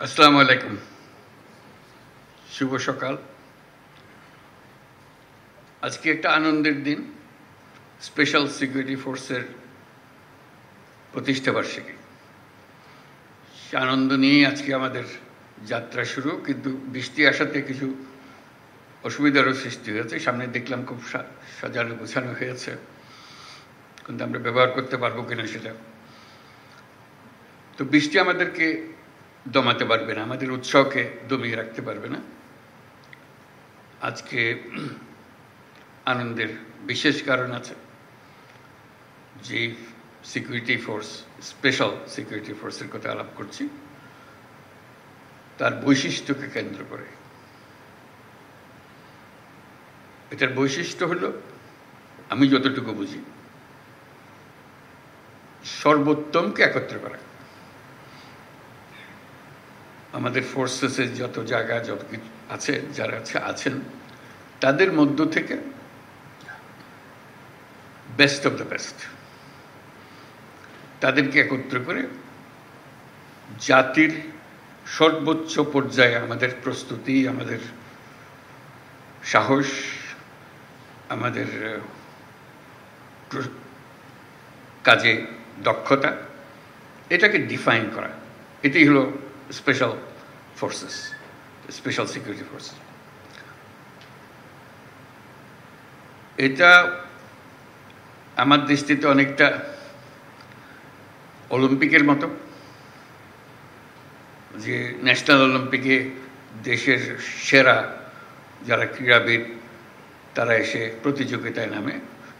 আসসালামু আলাইকুম, শুভ সকাল। আজকে একটা আনন্দের দিন, স্পেশাল সিকিউরিটি ফোর্সের প্রতিষ্ঠা বার্ষিকী। সে আনন্দ নিয়েই আজকে আমাদের যাত্রা শুরু, কিন্তু বৃষ্টি আসাতে কিছু অসুবিধারও সৃষ্টি হয়েছে। সামনে দেখলাম খুব সাজানো গোছানো হয়েছে, কিন্তু আমরা ব্যবহার করতে পারবো কিনা সেটা। তো বৃষ্টি আমাদেরকে দমাতে পারবে না, আমাদের উৎসাহকে দমিয়ে রাখতে পারবে না। আজকে আনন্দের বিশেষ কারণ আছে। যে সিকিউরিটি ফোর্স, স্পেশাল সিকিউরিটি ফোর্সের কথা আলাপ করছি, তার বৈশিষ্ট্যকে কেন্দ্র করে। এটার বৈশিষ্ট্য হলো, আমি যতটুকু বুঝি, সর্বোত্তমকে একত্র করা। আমাদের ফোর্সেসের যত জায়গা, যত কিছু আছে, যারা আছেন তাদের মধ্য থেকে বেস্ট অফ দ্য বেস্ট, তাদেরকে একত্র করে জাতির সর্বোচ্চ পর্যায়ে আমাদের প্রস্তুতি, আমাদের সাহস, আমাদের কাজে দক্ষতা, এটাকে ডিফাইন করা। এটাই হলো special forces, special security force. এটা আমার দৃষ্টিতে অনেকটা অলিম্পিকের মতো, যে ন্যাশনাল অলিম্পিকে দেশের সেরা যারা ক্রীড়াবিদ তারা এসে প্রতিযোগিতায় নামে,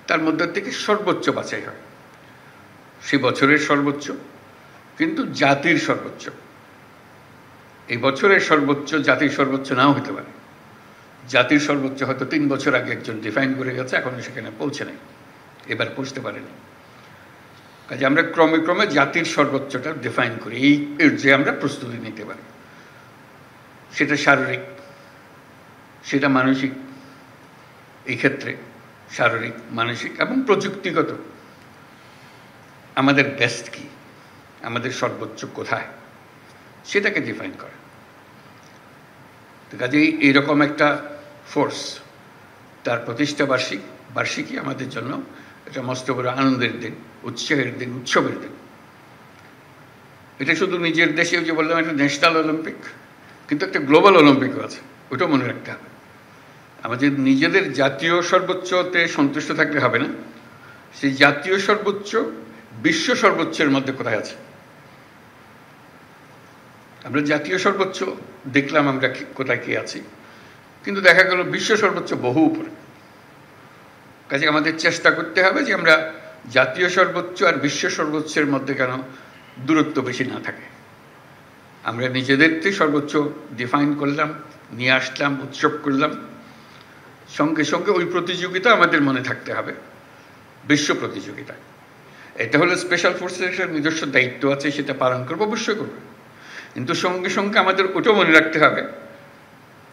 তার মধ্যে থেকে সর্বোচ্চ বাছাই হয়। সে বছরের সর্বোচ্চ, কিন্তু জাতির সর্বোচ্চ। এই বছরের সর্বোচ্চ জাতির সর্বোচ্চ নাও হতে পারে। জাতির সর্বোচ্চ হয়তো 3 বছর আগে একজন ডিফাইন করে গেছে, এখনো সেখানে পৌঁছে নেই, এবার পৌঁছতে পারেনি। কাজে আমরা ক্রমে ক্রমে জাতির সর্বোচ্চটা ডিফাইন করি, এই যে আমরা প্রস্তুতি নিতে পারি। সেটা শারীরিক, সেটা মানসিক। এই ক্ষেত্রে শারীরিক, মানসিক এবং প্রযুক্তিগত আমাদের বেস্ট কি, আমাদের সর্বোচ্চ কোথায়, সেটাকে ডিফাইন করে। তো কাজেই এইরকম একটা ফোর্স, তার প্রতিষ্ঠা বার্ষিকী আমাদের জন্য এটা মস্ত বড় আনন্দের দিন, উৎসাহের দিন, উৎসবের দিন। এটা শুধু নিজের দেশে, যে বললাম একটা ন্যাশনাল অলিম্পিক, কিন্তু একটা গ্লোবাল অলিম্পিকও আছে, ওটাও মনে রাখতে হবে। আমাদের নিজেদের জাতীয় সর্বোচ্চতে সন্তুষ্ট থাকলে হবে না, সেই জাতীয় সর্বোচ্চ বিশ্ব সর্বোচ্চের মধ্যে কোথায় আছে। আমরা জাতীয় সর্বোচ্চ দেখলাম আমরা কোথায় কি আছি, কিন্তু দেখা গেল বিশ্ব সর্বোচ্চ বহু উপরে। কাজে আমাদের চেষ্টা করতে হবে যে আমরা জাতীয় সর্বোচ্চ আর বিশ্ব সর্বোচ্চের মধ্যে কেন দূরত্ব বেশি না থাকে। আমরা নিজেদেরকে সর্বোচ্চ ডিফাইন করলাম, নিয়ে আসলাম, উৎসব করলাম, সঙ্গে সঙ্গে ওই প্রতিযোগিতা আমাদের মনে থাকতে হবে, বিশ্ব প্রতিযোগিতা। এটা হলো স্পেশাল ফোর্সের একটা নিজস্ব দায়িত্ব আছে, সেটা পালন করবো, অবশ্যই করবো। কিন্তু সঙ্গে সঙ্গে আমাদের ওটাও মনে রাখতে হবে,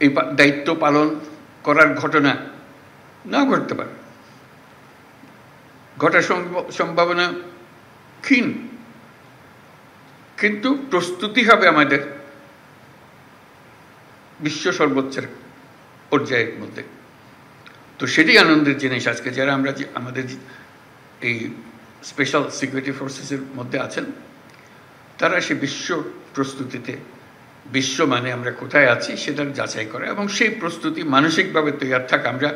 এই দায়িত্ব পালন করার ঘটনা না ঘটতে পারে, ঘটার সম্ভাবনা ক্ষীণ, কিন্তু প্রস্তুতি হবে আমাদের বিশ্ব সর্বোচ্চের পর্যায়ের মধ্যে। তো সেটাই আনন্দের জিনিস আজকে, যারা আমরা আমাদের এই স্পেশাল সিকিউরিটি ফোর্সেসের মধ্যে আছেন, তারা সে বিশ্ব প্রস্তুতিতে, বিশ্ব মানে আমরা কোথায় আছি সেটার যাচাই করে, এবং সেই প্রস্তুতি মানসিকভাবে তৈরি থাকা। আমরা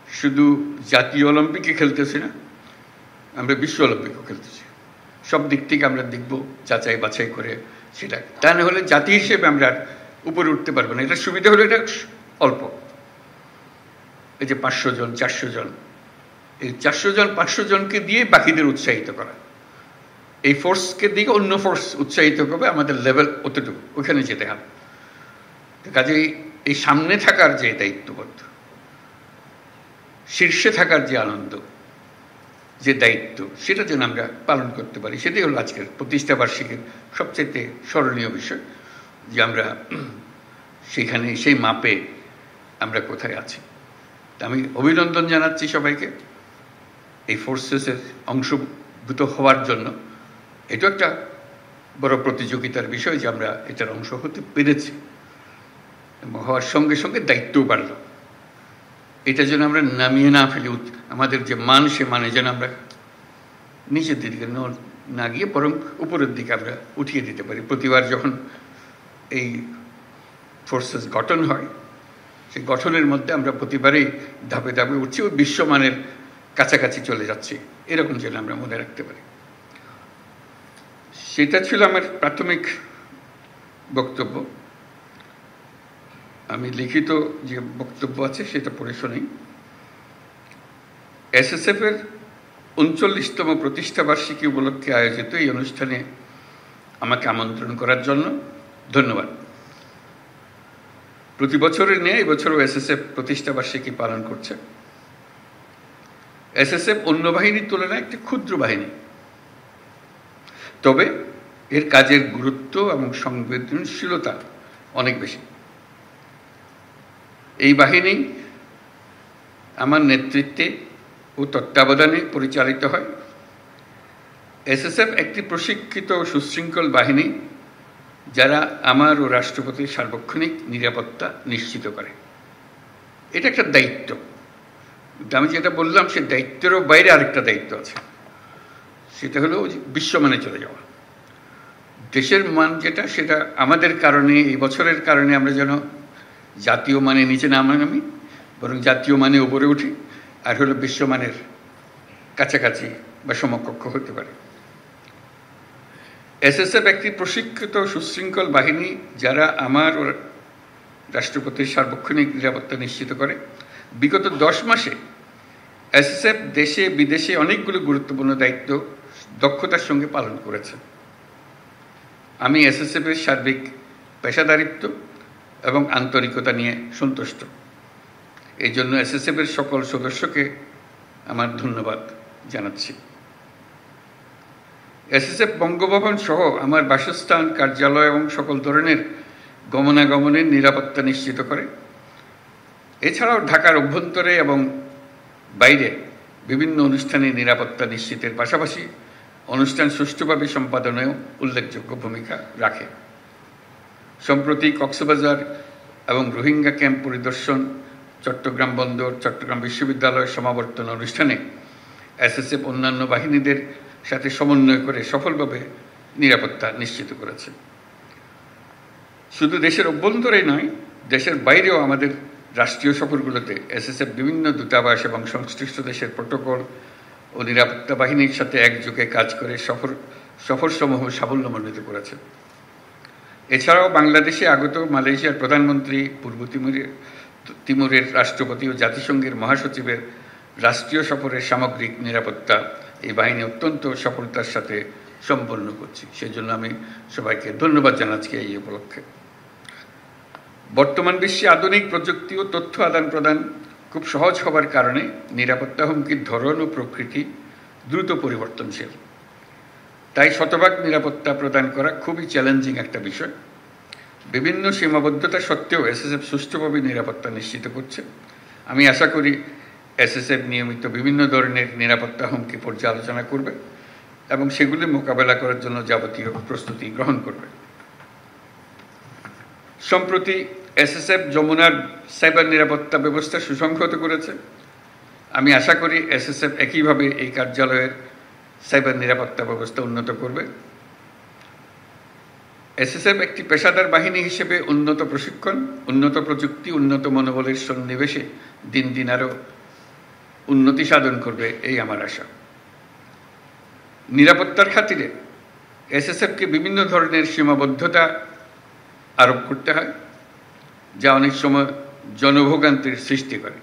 শুধু জাতীয় অলিম্পিকে খেলতেছি না, আমরা বিশ্ব অলিম্পিকও খেলতেছি। সব দিক থেকে আমরা দেখব, যাচাই বাছাই করে সেটা। তা না হলে জাতি হিসেবে আমরা উপরে উঠতে পারবো না। এটা সুবিধা হলো এটা অল্প, এই যে 500 জন 400 জন, এই 400 জন 500 জনকে দিয়ে বাকিদের উৎসাহিত করা, এই ফোর্সকে দিকে অন্য ফোর্স উৎসাহিত করবে, আমাদের লেভেল অতটুকু, ওখানে যেতে হবে। কাজেই এই সামনে থাকার যে দায়িত্ববোধ, শীর্ষে থাকার যে আনন্দ, যে দায়িত্ব, সেটা যেন আমরা পালন করতে পারি, সেটাই হলো আজকের প্রতিষ্ঠা বার্ষিকীর সবচেয়ে স্মরণীয় বিষয়, যে আমরা সেখানে সেই মাপে আমরা কোথায় আছি। আমি অভিনন্দন জানাচ্ছি সবাইকে এই ফোর্সেসের অংশভূত হওয়ার জন্য। এটা একটা বড় প্রতিযোগিতার বিষয় যে আমরা এটার অংশ হতে পেরেছি এবং হওয়ার সঙ্গে সঙ্গে দায়িত্বও বাড়ল। এটা যেন আমরা নামিয়ে না ফেলি, আমাদের যে মান সে মানে যেন আমরা নিচের দিকে না গিয়ে বরং উপরের দিকে আমরা উঠিয়ে দিতে পারি। প্রতিবার যখন এই ফোর্সেস গঠন হয় সেই গঠনের মধ্যে আমরা প্রতিবারেই ধাপে ধাপে উঠছি ও বিশ্বমানের কাছাকাছি চলে যাচ্ছি, এরকম যেন আমরা মনে রাখতে পারি। সেটা ছিল আমার প্রাথমিক বক্তব্য। আমি লিখিত যে বক্তব্য আছে সেটা পড়ে শুনি। এসএসএফ এর ৩৯তম প্রতিষ্ঠাবার্ষিকী উপলক্ষে আয়োজিত এই অনুষ্ঠানে আমাকে আমন্ত্রণ করার জন্য ধন্যবাদ। প্রতি বছরের নিয়ে এবছরও এসএসএফ প্রতিষ্ঠাবার্ষিকী পালন করছে। এসএসএফ অন্য বাহিনীর তুলনায় একটি ক্ষুদ্র বাহিনী, তবে এর কাজের গুরুত্ব এবং সংবেদনশীলতা অনেক বেশি। এই বাহিনী আমার নেতৃত্বে ও তত্ত্বাবধানে পরিচালিত হয়। এসএসএফ একটি প্রশিক্ষিত ও সুশৃঙ্খল বাহিনী যারা আমার ও রাষ্ট্রপতির সার্বক্ষণিক নিরাপত্তা নিশ্চিত করে। এটা একটা দায়িত্ব। আমি যেটা বললাম সে দায়িত্বেরও বাইরে আরেকটা দায়িত্ব আছে, সেটা হলো বিশ্বমানে চলে যাওয়া। দেশের মান যেটা, সেটা আমাদের কারণে, এই বছরের কারণে আমরা যেন জাতীয় মানে নিচে না নামি, বরং জাতীয় মানে উপরে উঠি, আর হলো বিশ্বমানের কাছাকাছি বা সমকক্ষ হতে পারে। এসএসএফ একটি প্রশিক্ষিত সুশৃঙ্খল বাহিনী যারা আমার ও রাষ্ট্রপতির সার্বক্ষণিক নিরাপত্তা নিশ্চিত করে। বিগত 10 মাসে এসএসএফ দেশে বিদেশে অনেকগুলো গুরুত্বপূর্ণ দায়িত্ব দক্ষতার সঙ্গে পালন করেছে। আমি এসএসএফ এর সার্বিক পেশাদারিত্ব এবং আন্তরিকতা নিয়ে সন্তুষ্ট। এই জন্য এসএসএফ এর সকল সদস্যকে আমার ধন্যবাদ জানাচ্ছি। এসএসএফ বঙ্গভবন সহ আমার বাসস্থান, কার্যালয় এবং সকল ধরনের গমনাগমনের নিরাপত্তা নিশ্চিত করে। এছাড়াও ঢাকার অভ্যন্তরে এবং বাইরে বিভিন্ন অনুষ্ঠানে নিরাপত্তা নিশ্চিতের পাশাপাশি অনুষ্ঠান সুষ্ঠুভাবে সম্পাদনেও উল্লেখযোগ্য ভূমিকা রাখে। সম্প্রতি কক্সবাজার এবং রোহিঙ্গা ক্যাম্প পরিদর্শন, চট্টগ্রাম বন্দর, চট্টগ্রাম বিশ্ববিদ্যালয়ের সমাবর্তন অনুষ্ঠানে এসএসএফ অন্যান্য বাহিনীদের সাথে সমন্বয় করে সফলভাবে নিরাপত্তা নিশ্চিত করেছে। শুধু দেশের অভ্যন্তরেই নয়, দেশের বাইরেও আমাদের রাষ্ট্রীয় সফরগুলোতে এসএসএফ বিভিন্ন দূতাবাস এবং সংশ্লিষ্ট দেশের প্রটোকল ও নিরাপত্তা বাহিনীর সাথে একযোগে কাজ করে সফরসমূহ সাফল্যমণ্ডিত করেছে। এছাড়াও বাংলাদেশে আগত মালয়েশিয়ার প্রধানমন্ত্রী, পূর্ব তিমুরের রাষ্ট্রপতি ও জাতিসংঘের মহাসচিবের রাষ্ট্রীয় সফরের সামগ্রিক নিরাপত্তা এই বাহিনী অত্যন্ত সফলতার সাথে সম্পন্ন করছে। সেজন্য আমি সবাইকে ধন্যবাদ জানাচ্ছি এই উপলক্ষে। বর্তমান বিশ্বে আধুনিক প্রযুক্তি ও তথ্য আদান প্রদান খুব সহজ হবার কারণে নিরাপত্তা হুমকির ধরন ও প্রকৃতি দ্রুত পরিবর্তনশীল। তাই শতভাগ নিরাপত্তা প্রদান করা খুবই চ্যালেঞ্জিং একটা বিষয়। বিভিন্ন সীমাবদ্ধতা সত্ত্বেও এসএসএফ সুষ্ঠুভাবে নিরাপত্তা নিশ্চিত করছে। আমি আশা করি এসএসএফ নিয়মিত বিভিন্ন ধরনের নিরাপত্তা হুমকি পর্যালোচনা করবে এবং সেগুলি মোকাবেলা করার জন্য যাবতীয় প্রস্তুতি গ্রহণ করবে। সম্প্রতি এসএসএফ যমুনার সাইবার নিরাপত্তা ব্যবস্থা সুসংহত করেছে। আমি আশা করি এসএসএফ একইভাবে এই কার্যালয়ের সাইবার নিরাপত্তা ব্যবস্থা উন্নত করবে। এসএসএফ একটি পেশাদার বাহিনী হিসেবে উন্নত প্রশিক্ষণ, উন্নত প্রযুক্তি, উন্নত মনোবলের সন্নিবেশে দিন দিন আরও উন্নতি সাধন করবে, এই আমার আশা। নিরাপত্তার খাতিরে এসএসএফকে বিভিন্ন ধরনের সীমাবদ্ধতা আরোপ করতে হয়, যা অনেক সময় জনভোগান্তির সৃষ্টি করে।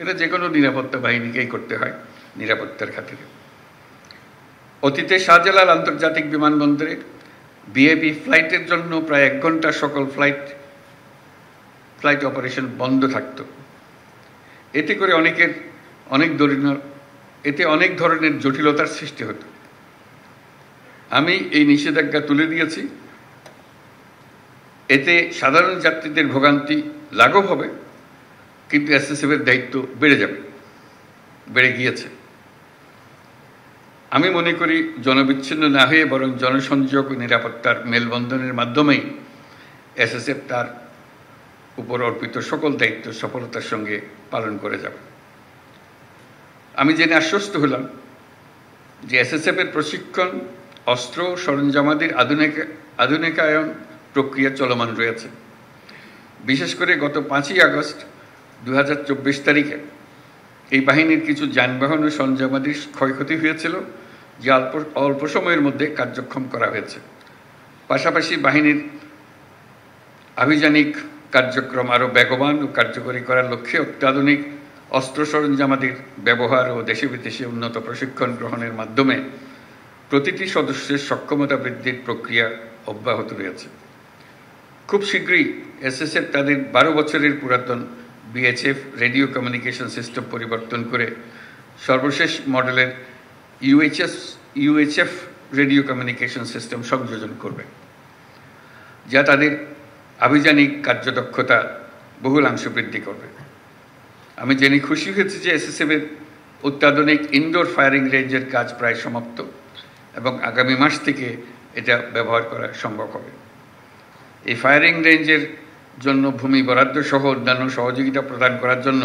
এটা যে কোনো নিরাপত্তা বাহিনীকেই করতে হয় নিরাপত্তার খাতিরে। অতীতে শাহজালাল আন্তর্জাতিক বিমানবন্দরে বিএপি ফ্লাইটের জন্য প্রায় 1 ঘন্টা সকল ফ্লাইট অপারেশন বন্ধ থাকত। এতে করে অনেক ধরনের জটিলতার সৃষ্টি হতো। আমি এই নিষেধাজ্ঞা তুলে দিয়েছি। এতে সাধারণ যাত্রীদের ভোগান্তি লাঘব হবে, কিন্তু এসএসএফের দায়িত্ব বেড়ে গিয়েছে। আমি মনে করি জনবিচ্ছিন্ন না হয়ে বরং জনসংযোগ ও নিরাপত্তার মেলবন্ধনের মাধ্যমেই এসএসএফ তার উপর অর্পিত সকল দায়িত্ব সফলতার সঙ্গে পালন করে যাবে। আমি জেনে আশ্বস্ত হলাম যে এসএসএফের প্রশিক্ষণ, অস্ত্র ও সরঞ্জামাদির আধুনিকায়ন প্রক্রিয়া চলমান রয়েছে। বিশেষ করে গত 5ই আগস্ট 2024 তারিখে এই বাহিনীর কিছু যানবাহন ও সরঞ্জামাদির ক্ষয়ক্ষতি হয়েছিল, যা অল্প সময়ের মধ্যে কার্যক্ষম করা হয়েছে। পাশাপাশি বাহিনীর আভিযানিক কার্যক্রম আরও বেগবান ও কার্যকরী করার লক্ষ্যে অত্যাধুনিক অস্ত্র সরঞ্জামাদির ব্যবহার ও দেশে বিদেশে উন্নত প্রশিক্ষণ গ্রহণের মাধ্যমে প্রতিটি সদস্যের সক্ষমতা বৃদ্ধির প্রক্রিয়া অব্যাহত রয়েছে। খুব শীঘ্রই এসএসএফ তাদের 12 বছরের পুরাতন বিএইচএফ রেডিও কমিউনিকেশন সিস্টেম পরিবর্তন করে সর্বশেষ মডেলের ইউএইচএফ রেডিও কমিউনিকেশন সিস্টেম সংযোজন করবে, যা তাদের আভিযানিক কার্যদক্ষতা বহুলাংশ বৃদ্ধি করবে। আমি জেনে খুশি হয়েছি যে এসএসএফের অত্যাধুনিক ইনডোর ফায়ারিং রেঞ্জের কাজ প্রায় সমাপ্ত এবং আগামী মাস থেকে এটা ব্যবহার করা সম্ভব হবে। এই ফায়ারিং রেঞ্জের জন্য ভূমি বরাদ্দ সহ অন্যান্য সহযোগিতা প্রদান করার জন্য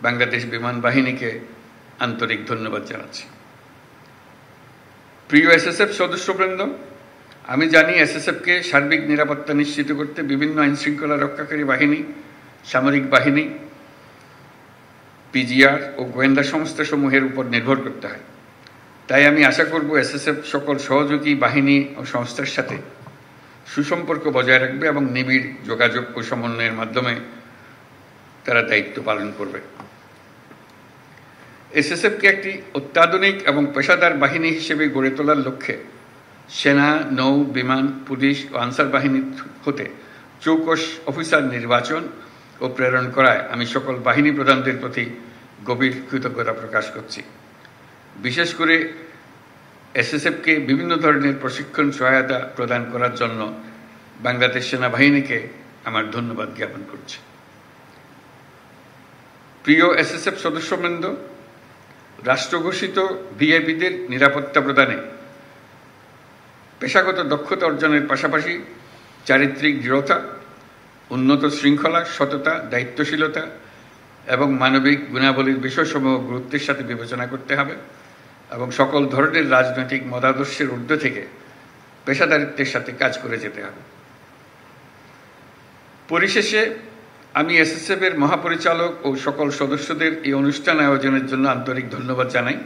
বাংলাদেশ বিমান বাহিনীকে আন্তরিক ধন্যবাদ জানাচ্ছি। প্রিয় এসএসএফ সদস্যবৃন্দ, আমি জানি এসএসএফকে সার্বিক নিরাপত্তা নিশ্চিত করতে বিভিন্ন আইনশৃঙ্খলা রক্ষাকারী বাহিনী, সামরিক বাহিনী, পিজিআর ও গোয়েন্দা সংস্থাসমূহের উপর নির্ভর করতে হয়। তাই আমি আশা করব এসএসএফ সকল সহযোগী বাহিনী ও সংস্থার সাথে সুসম্পর্ক বজায় রাখবে এবং নিবিড় যোগাযোগ ও সমন্বয়ের মাধ্যমে তারা দায়িত্ব পালন করবে। এসএসএফকে একটি অত্যাধুনিক এবং পেশাদার বাহিনী হিসেবে গড়ে তোলার লক্ষ্যে সেনা, নৌ, বিমান, পুলিশ ও আনসার বাহিনী হতে চৌকস অফিসার নির্বাচন ও প্রেরণ করায় আমি সকল বাহিনী প্রধানদের প্রতি গভীর কৃতজ্ঞতা প্রকাশ করছি। বিশেষ করে এসএসএফকে বিভিন্ন ধরনের প্রশিক্ষণ সহায়তা প্রদান করার জন্য বাংলাদেশ সেনাবাহিনীকে আমার ধন্যবাদ জ্ঞাপন করছি। প্রিয় এসএসএফ সদস্যবৃন্দ, রাষ্ট্রঘোষিত ভিআইপিদের নিরাপত্তা প্রদানে পেশাগত দক্ষতা অর্জনের পাশাপাশি চারিত্রিক দৃঢ়তা, উন্নত শৃঙ্খলা, সততা, দায়িত্বশীলতা এবং মানবিক গুণাবলীর বিষয়সমূহ গুরুত্বের সাথে বিবেচনা করতে হবে এবং সকল ধরনের রাজনৈতিক মতাদর্শের ঊর্ধ্বে থেকে পেশাদারিত্বের সাথে কাজ করে যেতে হবে। পরিশেষে আমি এসএসএফের মহাপরিচালক ও সকল সদস্যদের এই অনুষ্ঠান আয়োজনের জন্য আন্তরিক ধন্যবাদ জানাই।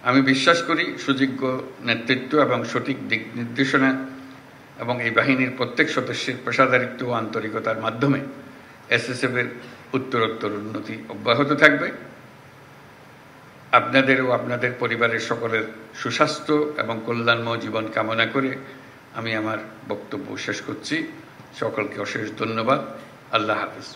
আমি বিশ্বাস করি সুযোগ্য নেতৃত্ব এবং সঠিক দিক নির্দেশনা এবং এই বাহিনীর প্রত্যেক সদস্যের পেশাদারিত্ব ও আন্তরিকতার মাধ্যমে এসএসএফের উত্তরোত্তর উন্নতি অব্যাহত থাকবে। আপনাদের ও আপনাদের পরিবারের সকলের সুস্বাস্থ্য এবং কল্যাণময় জীবন কামনা করে আমি আমার বক্তব্য শেষ করছি। সকলকে অশেষ ধন্যবাদ। আল্লাহ হাফেজ।